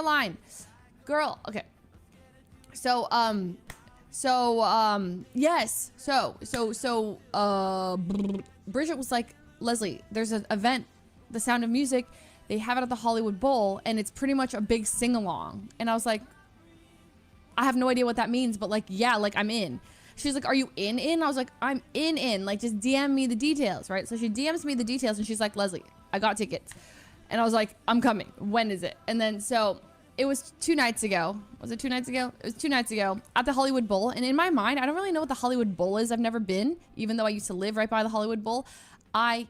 line. Girl, okay. So, yes. Bridget was like, Leslie, there's an event, The Sound of Music. They have it at the Hollywood Bowl, and it's pretty much a big sing-along. And I was like, I have no idea what that means, but like, yeah, like I'm in. She's like, are you in? I was like, I'm in. Like, just DM me the details, right? So she DMs me the details, and she's like, Leslie, I got tickets. And I was like, I'm coming. When is it? And then, so it was 2 nights ago. Was it 2 nights ago? It was 2 nights ago at the Hollywood Bowl. And in my mind, I don't really know what the Hollywood Bowl is. I've never been, even though I used to live right by the Hollywood Bowl. I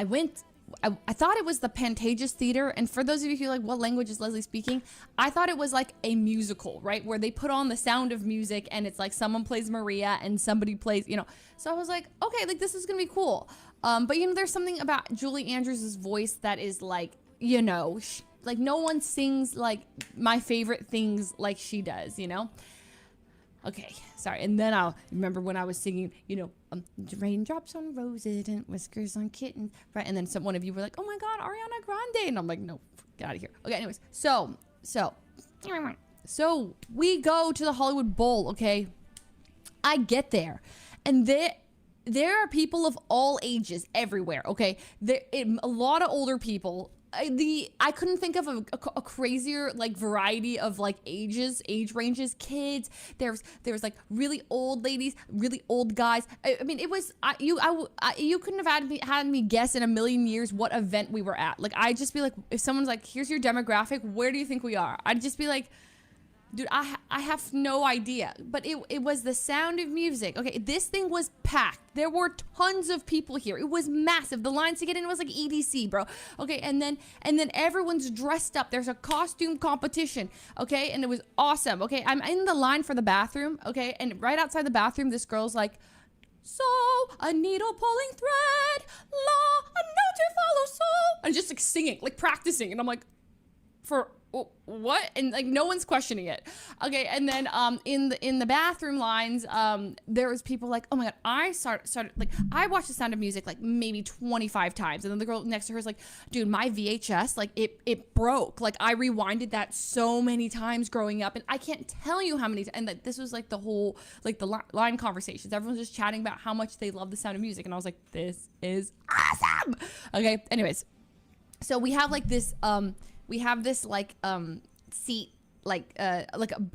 went, I thought it was the Pantages Theater. And for those of you who are like, what language is Leslie speaking? I thought it was like a musical, right? Where they put on The Sound of Music and it's like someone plays Maria and somebody plays, you know. So I was like, okay, like this is gonna be cool. But you know, there's something about Julie Andrews' voice that is like, you know, like no one sings like my favorite things like she does, you know? Okay, sorry. And then I'll remember when I was singing, you know, raindrops on roses and whiskers on kittens, right? And then one of you were like, oh my God, Ariana Grande. And I'm like, no, get out of here. Okay, anyways, so we go to the Hollywood Bowl, okay? I get there, and there are people of all ages everywhere, okay? A lot of older people. I couldn't think of a crazier like variety of like age ranges, kids. There was like really old ladies, really old guys. I mean, it was you couldn't have had me guess in a million years what event we were at. Like I'd just be like, if someone's like, here's your demographic, where do you think we are? I'd just be like, dude, I have no idea. But it was The Sound of Music. Okay, this thing was packed. There were tons of people here. It was massive. The lines to get in was like EDC, bro. Okay, and then everyone's dressed up. There's a costume competition. Okay, and it was awesome. Okay, I'm in the line for the bathroom. Okay, and right outside the bathroom, this girl's like, so a needle pulling thread, la, a note to follow, so, and just like singing, like practicing, and I'm like, for what? And like no one's questioning it. Okay, and then in the bathroom lines, there was people like, oh my God, I started like, I watched The Sound of Music like maybe 25 times, and then the girl next to her is like, dude, my VHS, like it broke. Like I rewinded that so many times growing up, and I can't tell you how many and that this was like the whole like the line conversations. Everyone's just chatting about how much they love The Sound of Music, and I was like, this is awesome. Okay, anyways, so we have like this like seat, like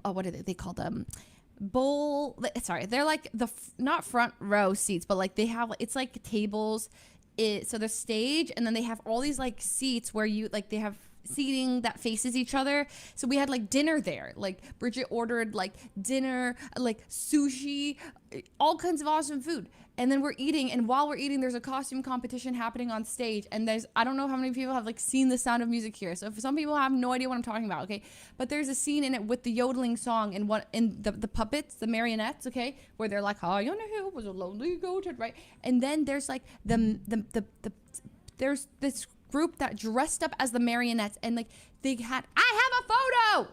what do they call them, bowl, sorry, they're like not front row seats, but like they have, it's like tables, so there's stage, and then they have all these like seats where you like, they have seating that faces each other. So we had like dinner there, like Bridget ordered like dinner, like sushi, all kinds of awesome food. And then we're eating, and while we're eating, there's a costume competition happening on stage. And I don't know how many people have like seen The Sound of Music here. So for some people have no idea what I'm talking about, okay? But there's a scene in it with the yodeling song and the puppets, the marionettes, okay? Where they're like, high on a hill was a lonely goat, right? And then there's like there's this group that dressed up as the marionettes, and like they had, I have a photo!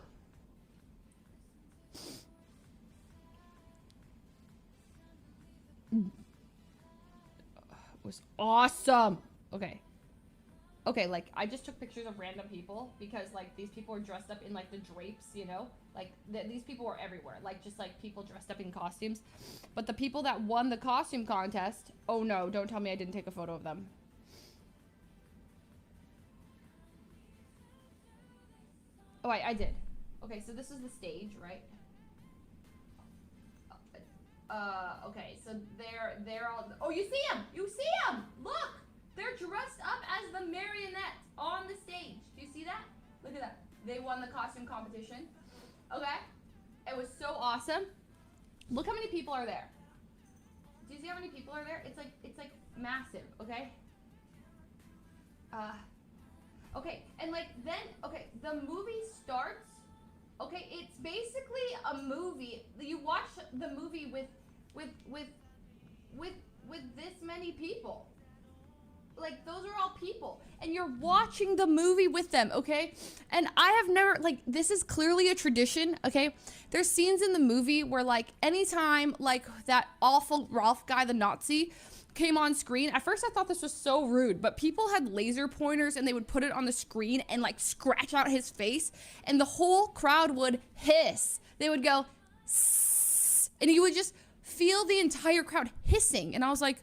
Was awesome. Okay, like I just took pictures of random people because like these people were dressed up in like the drapes, you know, like these people were everywhere, like just like people dressed up in costumes. But the people that won the costume contest, oh no, don't tell me I didn't take a photo of them. Oh, I did. Okay, so this is the stage, right? Okay, so they're all, oh, you see them, look, they're dressed up as the marionettes on the stage. Do you see that? Look at that. They won the costume competition. Okay, it was so awesome. Look how many people are there. Do you see how many people are there? It's like massive. Okay. Okay, and like then, okay, the movie starts. Okay, it's basically a movie. You watch the movie with this many people. Like, those are all people, and you're watching the movie with them, okay? And I have never, like, this is clearly a tradition, okay? There's scenes in the movie where, like, anytime, like, that awful Ralph guy, the Nazi, came on screen. At first I thought this was so rude, but people had laser pointers and they would put it on the screen and like scratch out his face, and the whole crowd would hiss. They would go, sss, and you would just feel the entire crowd hissing. And I was like,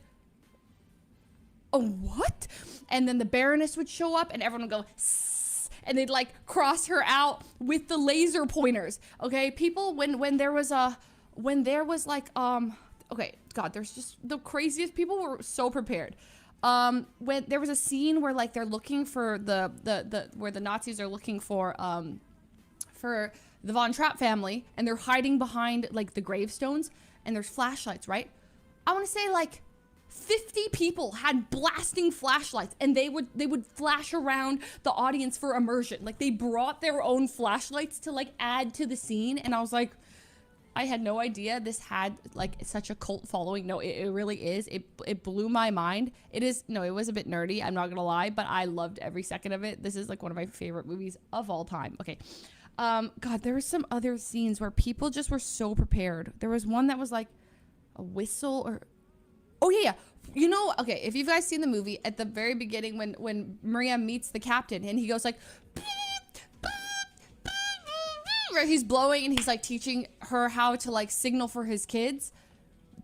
oh, what? And then the Baroness would show up and everyone would go, sss, and they'd like cross her out with the laser pointers. Okay, people, when there was like, okay, God, there's just the craziest people were so prepared. When there was a scene where like they're looking for where the Nazis are looking for the Von Trapp family, and they're hiding behind like the gravestones, and there's flashlights, right? I want to say like 50 people had blasting flashlights, and they would flash around the audience for immersion. Like they brought their own flashlights to like add to the scene, and I was like, I had no idea this had like such a cult following. No, it really is. It blew my mind. It was a bit nerdy, I'm not gonna lie, but I loved every second of it. This is like one of my favorite movies of all time. Okay. God, there were some other scenes where people just were so prepared. There was one that was like a whistle or, oh yeah. You know, okay, if you guys seen the movie, at the very beginning when Maria meets the captain and he goes like, he's blowing and he's like teaching her how to like signal for his kids.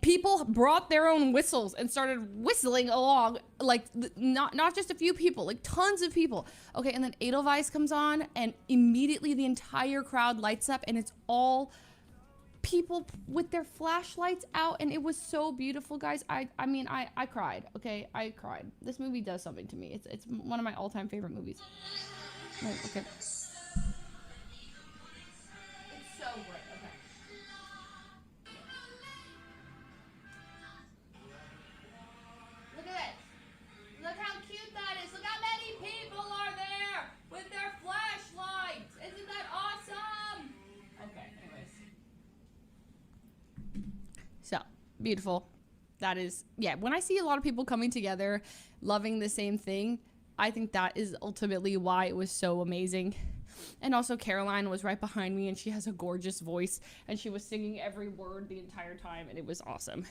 People brought their own whistles and started whistling along, like not just a few people, like tons of people. Okay, and then Edelweiss comes on and immediately the entire crowd lights up, and it's all people with their flashlights out, and it was so beautiful, guys. I mean, I cried. Okay, I cried. This movie does something to me. It's one of my all-time favorite movies. Oh, okay. So great. Okay. Look at it. Look how cute that is. Look how many people are there with their flashlights. Isn't that awesome? Okay, anyways. So, beautiful. That is, yeah, when I see a lot of people coming together, loving the same thing, I think that is ultimately why it was so amazing. And also Caroline was right behind me, and she has a gorgeous voice, and she was singing every word the entire time, and it was awesome.